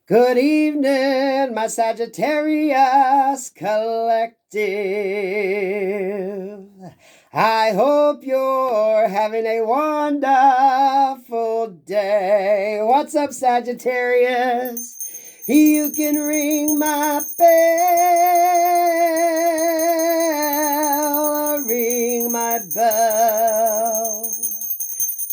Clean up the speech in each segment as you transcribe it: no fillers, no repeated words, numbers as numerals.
Good evening, my Sagittarius collective. I hope you're having a wonderful day. What's up, Sagittarius? You can ring my bell, ring my bell.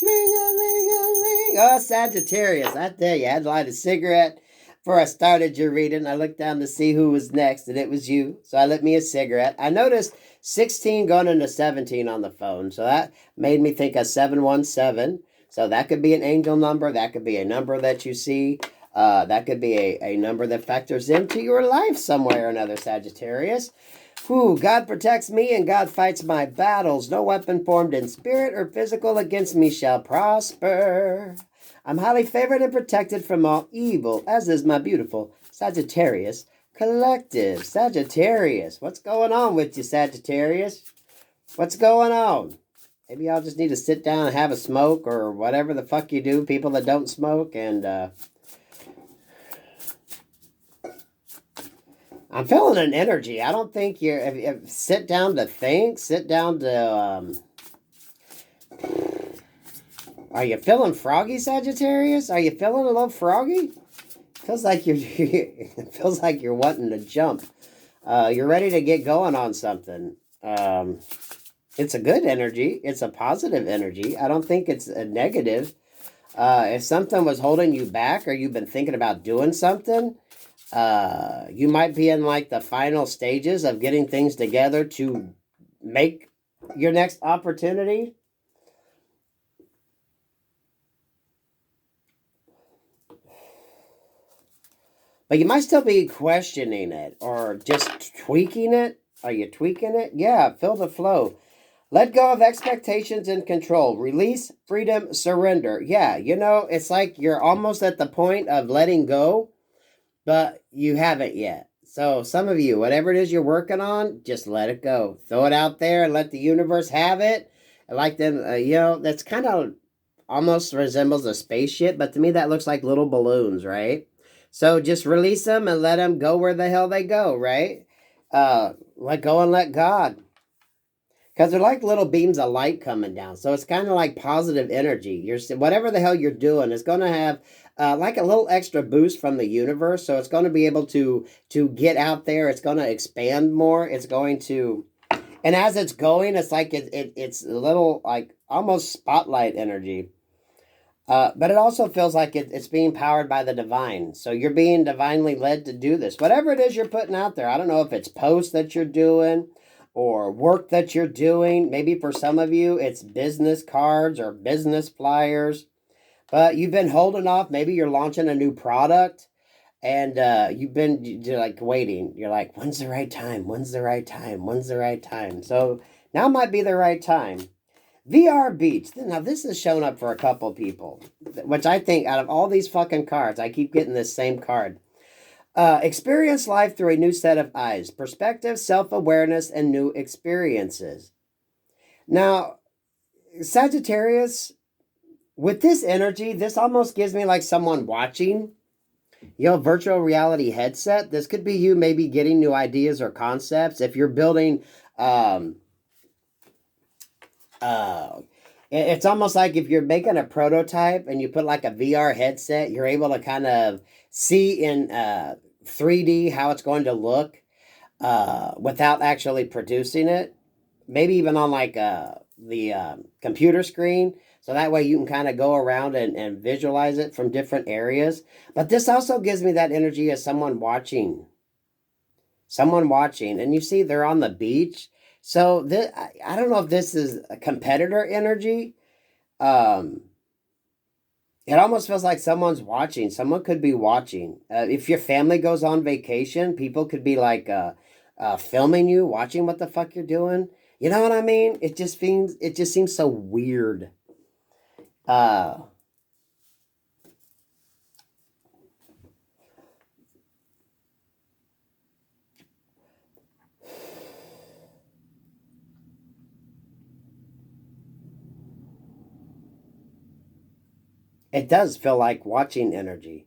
Ling-a-ling-a-ling. Oh, Sagittarius, I tell you, I had to light a cigarette before I started your reading. I looked down to see who was next, and it was you. So I lit me a cigarette. I noticed 16 going into 17 on the phone. So that made me think of 717. So that could be an angel number. That could be a number that you see. That could be a number that factors into your life some way or another, Sagittarius. Whew, God protects me and God fights my battles. No weapon formed in spirit or physical against me shall prosper. I'm highly favored and protected from all evil, as is my beautiful Sagittarius collective. Sagittarius, what's going on with you, Sagittarius? What's going on? Maybe I'll just need to sit down and have a smoke or whatever the fuck you do, people that don't smoke, and I'm feeling an energy. I don't think you're. If sit down to think. Sit down to. Are you feeling froggy, Sagittarius? Are you feeling a little froggy? Feels like you're. It feels like you're wanting to jump. You're ready to get going on something. It's a good energy. It's a positive energy. I don't think it's a negative. If something was holding you back, or you've been thinking about doing something. You might be in like the final stages of getting things together to make your next opportunity. But you might still be questioning it or just tweaking it. Are you tweaking it? Yeah, feel the flow. Let go of expectations and control. Release, freedom, surrender. Yeah, it's like you're almost at the point of letting go, but you haven't yet. So some of you, whatever it is you're working on, just let it go. Throw it out there and let the universe have it. I like them, that's kind of almost resembles a spaceship, but to me that looks like little balloons, right? So just release them and let them go where the hell they go, right? Let go and let God. Because they're like little beams of light coming down. So it's kind of like positive energy. Whatever the hell you're doing is going to have like a little extra boost from the universe. So it's going to be able to get out there. It's going to expand more. It's going to... And as it's going, it's like it's a little like almost spotlight energy. But it also feels like it's being powered by the divine. So you're being divinely led to do this. Whatever it is you're putting out there. I don't know if it's posts that you're doing or work that you're doing. Maybe for some of you, it's business cards or business flyers. But you've been holding off. Maybe you're launching a new product. And you're like waiting. You're like, when's the right time? When's the right time? When's the right time? So now might be the right time. VR Beach. Now, this has shown up for a couple people, which I think out of all these fucking cards, I keep getting this same card. Experience life through a new set of eyes, perspective, self-awareness, and new experiences. Now, Sagittarius, with this energy, this almost gives me like someone watching. Virtual reality headset. This could be you maybe getting new ideas or concepts. If you're building... it's almost like if you're making a prototype and you put like a VR headset, you're able to kind of see in 3D how it's going to look without actually producing it. Maybe even on like the computer screen. So that way you can kind of go around and visualize it from different areas. But this also gives me that energy of someone watching. Someone watching. And you see they're on the beach. So this, I don't know if this is a competitor energy. It almost feels like someone's watching. Someone could be watching. If your family goes on vacation, people could be like filming you, watching what the fuck you're doing. You know what I mean? It just seems so weird. It does feel like watching energy.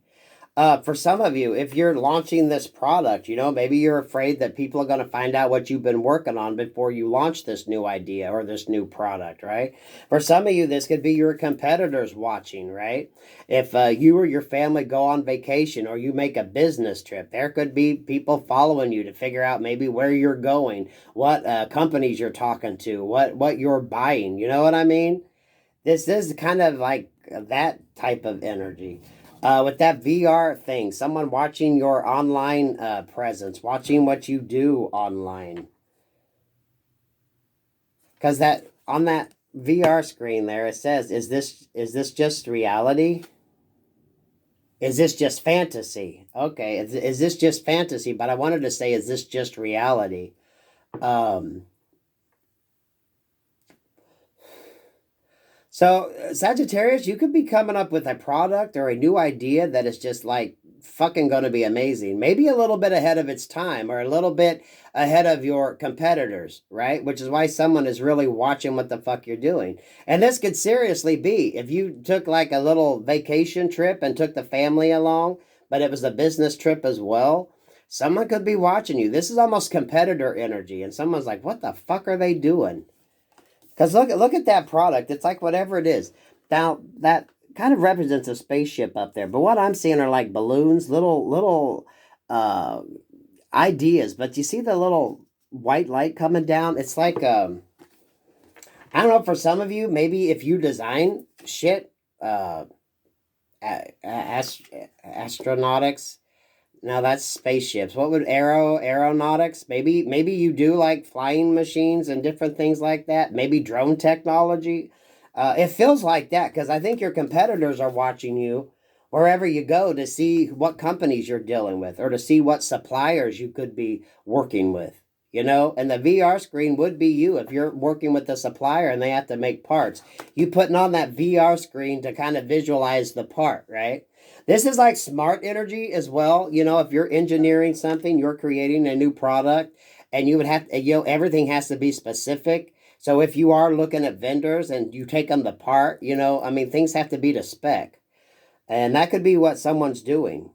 For some of you, if you're launching this product, you know, maybe you're afraid that people are going to find out what you've been working on before you launch this new idea or this new product, right? For some of you, this could be your competitors watching, right? If you or your family go on vacation or you make a business trip, there could be people following you to figure out maybe where you're going, what companies you're talking to, what you're buying. You know what I mean? This is kind of like that type of energy. With that VR thing, someone watching your online presence, watching what you do online. Because that on that VR screen there, it says, is this just reality? Is this just fantasy? Okay, is this just fantasy? But I wanted to say, is this just reality? Um, So, Sagittarius, you could be coming up with a product or a new idea that is just like fucking going to be amazing. Maybe a little bit ahead of its time or a little bit ahead of your competitors, right? Which is why someone is really watching what the fuck you're doing. And this could seriously be if you took like a little vacation trip and took the family along, but it was a business trip as well. Someone could be watching you. This is almost competitor energy. And someone's like, what the fuck are they doing? Because look at that product. It's like whatever it is. Now that kind of represents a spaceship up there. But what I'm seeing are like balloons, little uh, ideas. But you see the little white light coming down? It's like I don't know. For some of you, maybe if you design shit, uh, astronautics. Now that's spaceships. What would aeronautics? Maybe you do like flying machines and different things like that. Maybe drone technology. It feels like that because I think your competitors are watching you wherever you go to see what companies you're dealing with or to see what suppliers you could be working with. You know, and the VR screen would be you if you're working with a supplier and they have to make parts. You putting on that VR screen to kind of visualize the part, right? This is like smart energy as well. You know, if you're engineering something, you're creating a new product, and you would have to, you know, everything has to be specific. So if you are looking at vendors and you take them apart, you know, I mean, things have to be to spec. And that could be what someone's doing.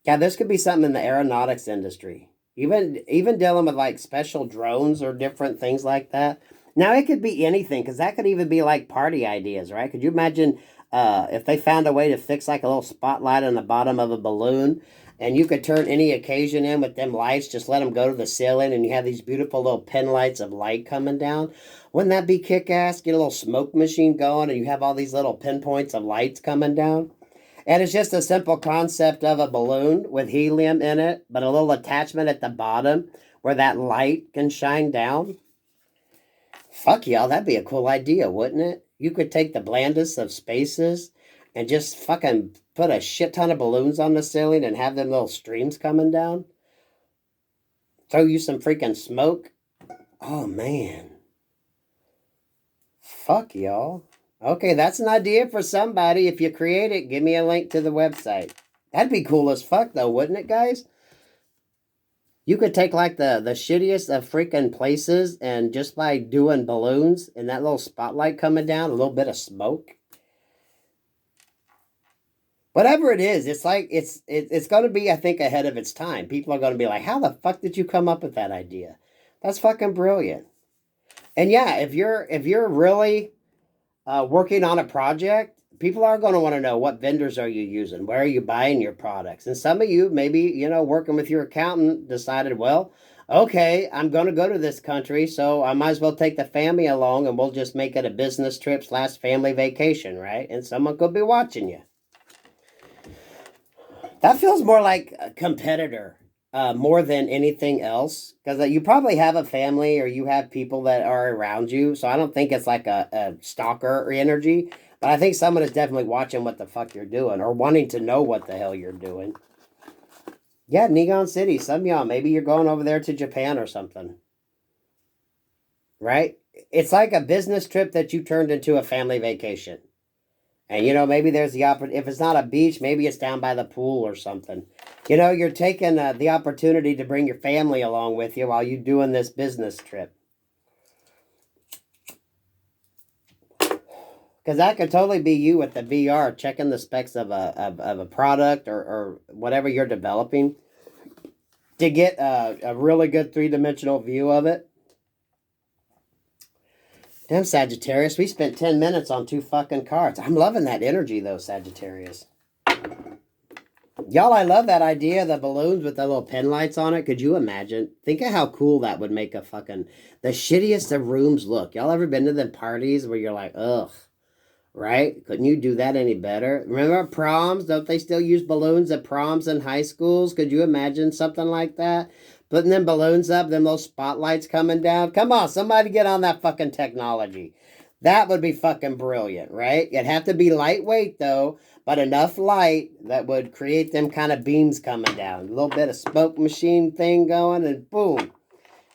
Yeah, this could be something in the aeronautics industry. Even dealing with like special drones or different things like that. Now it could be anything because that could even be like party ideas, right? Could you imagine if they found a way to fix like a little spotlight on the bottom of a balloon, and you could turn any occasion in with them lights, just let them go to the ceiling, and you have these beautiful little pin lights of light coming down. Wouldn't that be kick ass? Get a little smoke machine going, and you have all these little pinpoints of lights coming down. And it's just a simple concept of a balloon with helium in it, but a little attachment at the bottom where that light can shine down. Fuck y'all, that'd be a cool idea, wouldn't it? You could take the blandest of spaces and just fucking put a shit ton of balloons on the ceiling and have them little streams coming down. Throw you some freaking smoke. Oh man. Fuck y'all. Okay, that's an idea for somebody. If you create it, give me a link to the website. That'd be cool as fuck though, wouldn't it, guys? You could take like the shittiest of freaking places and just by doing balloons and that little spotlight coming down, a little bit of smoke. Whatever it is, it's like it's going to be, I think, ahead of its time. People are going to be like, "How the fuck did you come up with that idea?" That's fucking brilliant. And yeah, if you're really working on a project, people are going to want to know what vendors are you using, where are you buying your products, and some of you maybe working with your accountant decided, well, okay, I'm going to go to this country, so I might as well take the family along, and we'll just make it a business trip / family vacation, right? And someone could be watching you. That feels more like a competitor more than anything else because you probably have a family or you have people that are around you. So I don't think it's like a stalker energy, but I think someone is definitely watching what the fuck you're doing or wanting to know what the hell you're doing. Yeah, Negon City. Some of y'all, maybe you're going over there to Japan or something, right? It's like a business trip that you turned into a family vacation. And, maybe there's the opportunity. If it's not a beach, maybe it's down by the pool or something. You're taking the opportunity to bring your family along with you while you're doing this business trip. Because Because that could totally be you with the VR, checking the specs of a product or whatever you're developing to get a really good three-dimensional view of it. Damn, Sagittarius, we spent 10 minutes on 2 fucking cards. I'm loving that energy, though, Sagittarius. Y'all, I love that idea of the balloons with the little pin lights on it. Could you imagine? Think of how cool that would make a fucking... The shittiest of rooms look. Y'all ever been to the parties where you're like, ugh, right? Couldn't you do that any better? Remember proms? Don't they still use balloons at proms in high schools? Could you imagine something like that? Putting them balloons up, then those spotlights coming down. Come on, somebody get on that fucking technology. That would be fucking brilliant, right? It'd have to be lightweight, though, but enough light that would create them kind of beams coming down. A little bit of smoke machine thing going, and boom.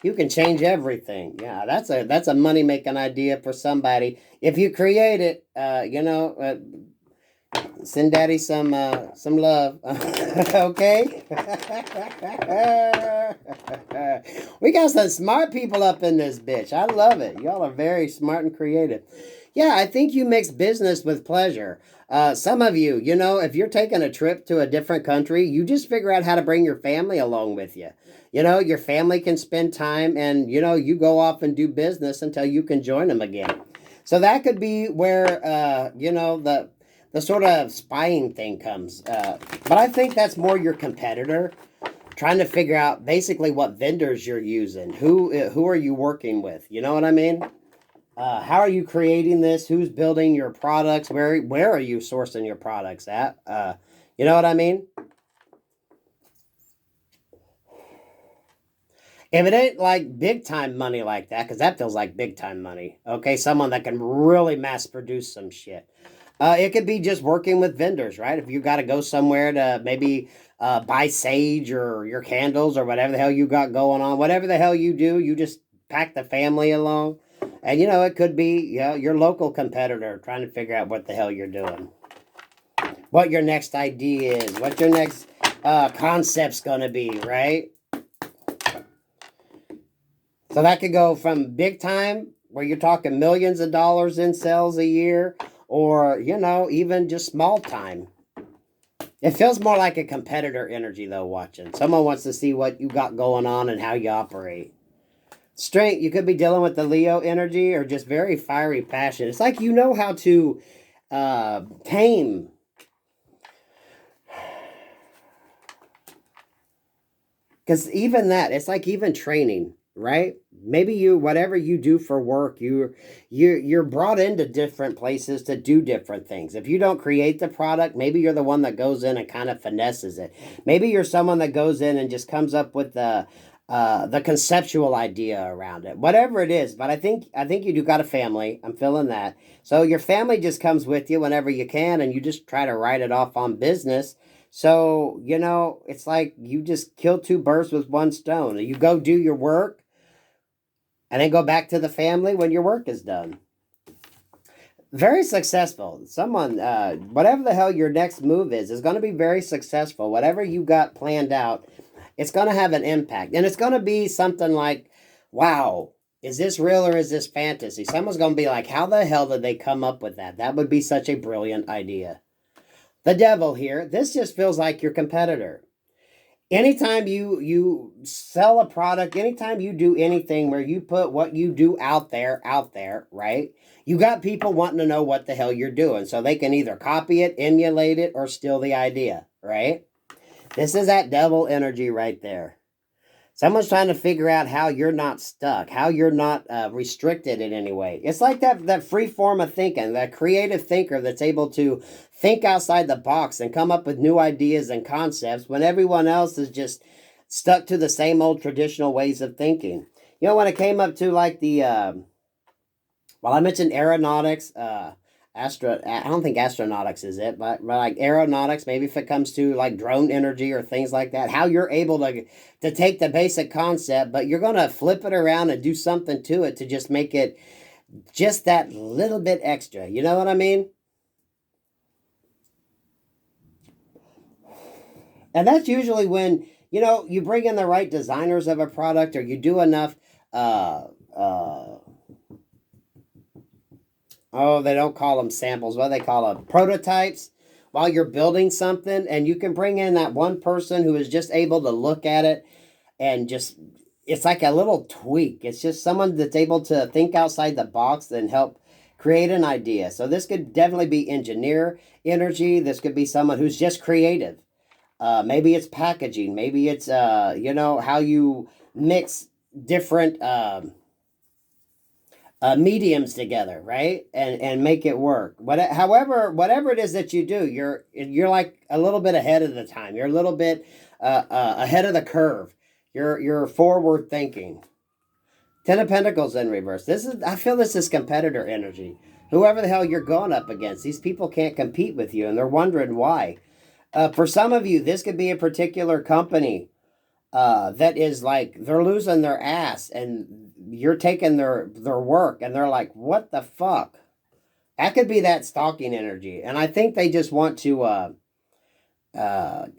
You can change everything. Yeah, that's a money-making idea for somebody. If you create it, send Daddy some love, okay? We got some smart people up in this bitch. I love it. Y'all are very smart and creative. Yeah, I think you mix business with pleasure. Some of you, if you're taking a trip to a different country, you just figure out how to bring your family along with you. Your family can spend time and, you go off and do business until you can join them again. So that could be where, the sort of spying thing comes. But I think that's more your competitor trying to figure out basically what vendors you're using. Who are you working with? You know what I mean? How are you creating this? Who's building your products? Where are you sourcing your products at? You know what I mean? If it ain't like big time money like that, because that feels like big time money. Okay, someone that can really mass produce some shit. It could be just working with vendors, right? If you got to go somewhere to maybe buy sage or your candles or whatever the hell you got going on, whatever the hell you do, you just pack the family along. And, it could be your local competitor trying to figure out what the hell you're doing. What your next idea is, what your next concept's going to be, right? So that could go from big time, where you're talking millions of dollars in sales a year, or, even just small time. It feels more like a competitor energy, though, watching. Someone wants to see what you got going on and how you operate. Strength, you could be dealing with the Leo energy or just very fiery passion. It's like you know how to tame. Because even that, it's like even training, right? Maybe whatever you do for work, you're brought into different places to do different things. If you don't create the product, maybe you're the one that goes in and kind of finesses it. Maybe you're someone that goes in and just comes up with the conceptual idea around it. Whatever it is, but I think you do got a family. I'm feeling that. So your family just comes with you whenever you can, and you just try to write it off on business. So, it's like you just kill 2 birds with 1 stone. You go do your work and then go back to the family when your work is done. Very successful. Someone, whatever the hell your next move is going to be very successful. Whatever you got planned out, it's going to have an impact. And it's going to be something like, wow, is this real or is this fantasy? Someone's going to be like, how the hell did they come up with that? That would be such a brilliant idea. The devil here, this just feels like your competitor. Anytime you sell a product, anytime you do anything where you put what you do out there, right? You got people wanting to know what the hell you're doing. So they can either copy it, emulate it, or steal the idea, right? This is that devil energy right there. Someone's trying to figure out how you're not stuck, how you're not restricted in any way. It's like that free form of thinking, that creative thinker that's able to think outside the box and come up with new ideas and concepts when everyone else is just stuck to the same old traditional ways of thinking. When it came up to like the, I mentioned aeronautics, I don't think astronautics is it, but like aeronautics, maybe if it comes to like drone energy or things like that, how you're able to take the basic concept, but you're going to flip it around and do something to it to just make it just that little bit extra. You know what I mean? And that's usually when, you bring in the right designers of a product, or you do enough, Oh, they don't call them samples. What do they call them? Prototypes. While you're building something, and you can bring in that one person who is just able to look at it and just, it's like a little tweak. It's just someone that's able to think outside the box and help create an idea. So this could definitely be engineer energy. This could be someone who's just creative. Maybe it's packaging. Maybe it's how you mix different mediums together, right? And make it work. Whatever it is that you do, you're like a little bit ahead of the time. You're a little bit ahead of the curve. You're forward thinking. Ten of Pentacles in reverse. I feel this is competitor energy. Whoever the hell you're going up against, these people can't compete with you, and they're wondering why. For some of you, this could be a particular company that is like, they're losing their ass, and you're taking their work, and they're like, what the fuck? That could be that stalking energy. And I think they just want to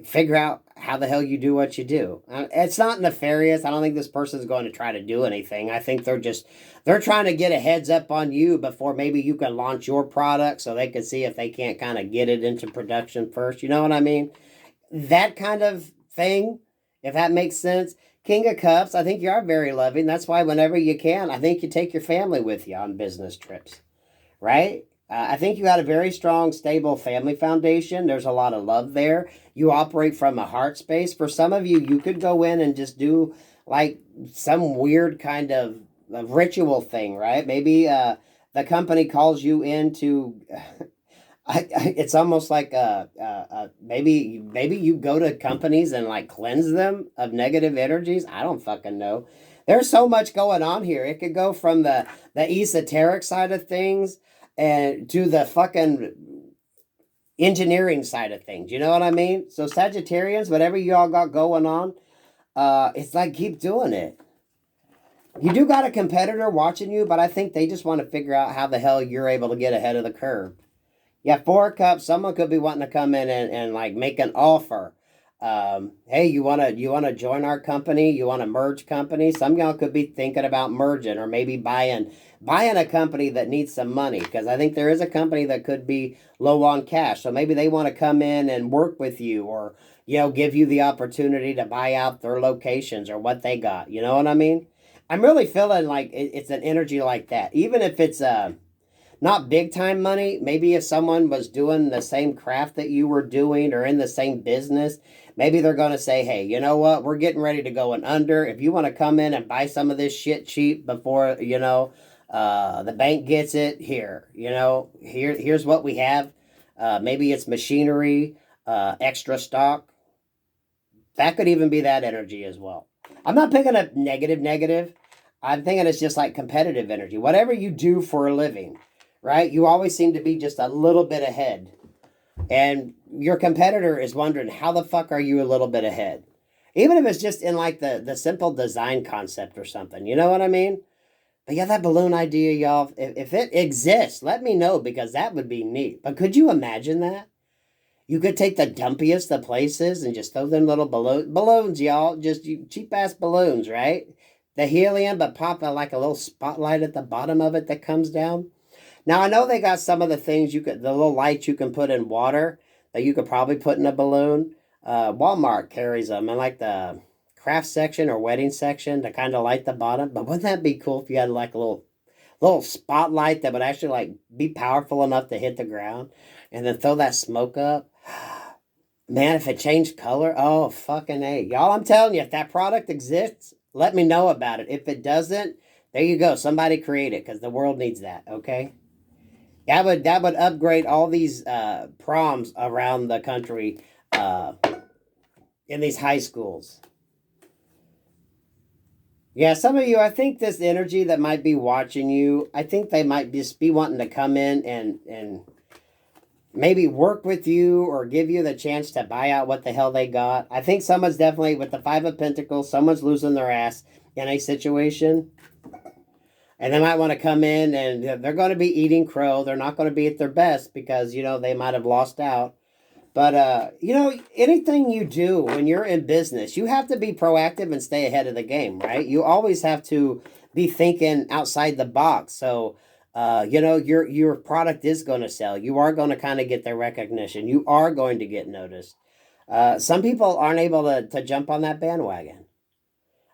figure out how the hell you do what you do. It's not nefarious. I don't think this person's going to try to do anything. I think they're trying to get a heads up on you before maybe you can launch your product, so they can see if they can't kind of get it into production first. You know what I mean? That kind of thing, if that makes sense. King of Cups, I think you are very loving. That's why whenever you can, I think you take your family with you on business trips, right? I think you got a very strong, stable family foundation. There's a lot of love there. You operate from a heart space. For some of you, you could go in and just do like some weird kind of ritual thing, right? Maybe the company calls you in to... it's almost like maybe you go to companies and like cleanse them of negative energies. I don't fucking know. There's so much going on here. It could go from the esoteric side of things and to the fucking engineering side of things. You know what I mean? So Sagittarians, whatever y'all got going on, it's like, keep doing it. You do got a competitor watching you, but I think they just want to figure out how the hell you're able to get ahead of the curve. Yeah, Four of Cups. Someone could be wanting to come in and like make an offer. Hey, you wanna join our company? You wanna merge companies? Some of y'all could be thinking about merging, or maybe buying a company that needs some money, because I think there is a company that could be low on cash. So maybe they want to come in and work with you, or give you the opportunity to buy out their locations or what they got. You know what I mean? I'm really feeling like it's an energy like that, even if it's not big time money. Maybe if someone was doing the same craft that you were doing, or in the same business, maybe they're going to say, hey, you know what? We're getting ready to go under. If you want to come in and buy some of this shit cheap before, the bank gets it, here's what we have. Maybe it's machinery, extra stock. That could even be that energy as well. I'm not picking up negative. I'm thinking it's just like competitive energy. Whatever you do for a living, right? You always seem to be just a little bit ahead. And your competitor is wondering, how the fuck are you a little bit ahead? Even if it's just in like the simple design concept or something. You know what I mean? But yeah, that balloon idea, y'all, if it exists, let me know, because that would be neat. But could you imagine that? You could take the dumpiest of places and just throw them little balloons, y'all. Just cheap-ass balloons, right? The helium, but pop like a little spotlight at the bottom of it that comes down. Now, I know they got some of the things the little lights you can put in water that you could probably put in a balloon. Walmart carries them in like the craft section or wedding section to kind of light the bottom. But wouldn't that be cool if you had like a little spotlight that would actually like be powerful enough to hit the ground and then throw that smoke up? Man, if it changed color, oh, fucking A. Y'all, I'm telling you, if that product exists, let me know about it. If it doesn't, there you go. Somebody create it, because the world needs that, okay? That would upgrade all these proms around the country in these high schools. Yeah, some of you, I think this energy that might be watching you, I think they might just be wanting to come in and maybe work with you, or give you the chance to buy out what the hell they got. I think someone's definitely, with the Five of Pentacles, someone's losing their ass in a situation. And they might want to come in, and they're going to be eating crow. They're not going to be at their best because, they might have lost out. But, anything you do when you're in business, you have to be proactive and stay ahead of the game, right? You always have to be thinking outside the box. So You know, your product is going to sell. You are going to kind of get the recognition. You are going to get noticed. Some people aren't able to jump on that bandwagon.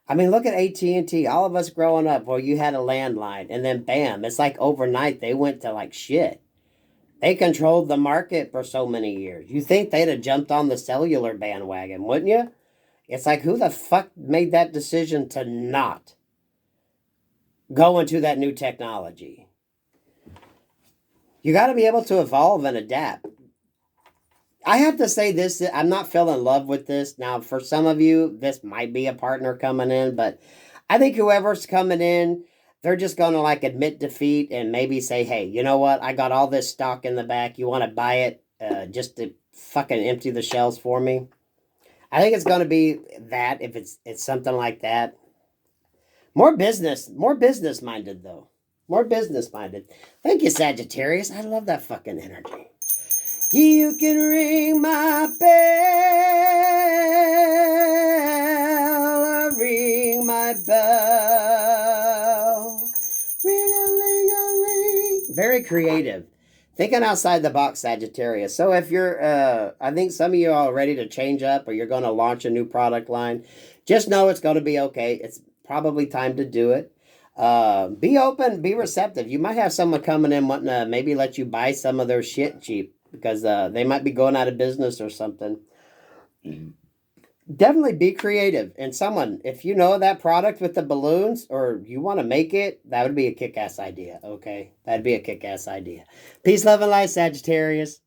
I mean, look at AT&T. All of us growing up, where you had a landline, and then bam, it's like overnight they went to like shit. They controlled the market for so many years. You think they'd have jumped on the cellular bandwagon, wouldn't you? It's like, who the fuck made that decision to not go into that new technology? You got to be able to evolve and adapt. I have to say this, I'm not feeling in love with this. Now, for some of you, this might be a partner coming in, but I think whoever's coming in, they're just going to like admit defeat and maybe say, hey, you know what? I got all this stock in the back. You want to buy it just to fucking empty the shelves for me? I think it's going to be that, if it's something like that. More business minded though. More business minded. Thank you, Sagittarius. I love that fucking energy. You can ring my bell, ring my bell, ring-a-ling-a-ling. Very creative. Thinking outside the box, Sagittarius. So if you're, I think some of you are ready to change up, or you're going to launch a new product line, just know it's going to be okay. It's probably time to do it. Be open, be receptive. You might have someone coming in wanting to maybe let you buy some of their shit cheap, because they might be going out of business or something. Definitely be creative. And someone, if you know that product with the balloons, or you want to make it, that would be a kick-ass idea, okay? That'd be a kick-ass idea. Peace, love, and light, Sagittarius.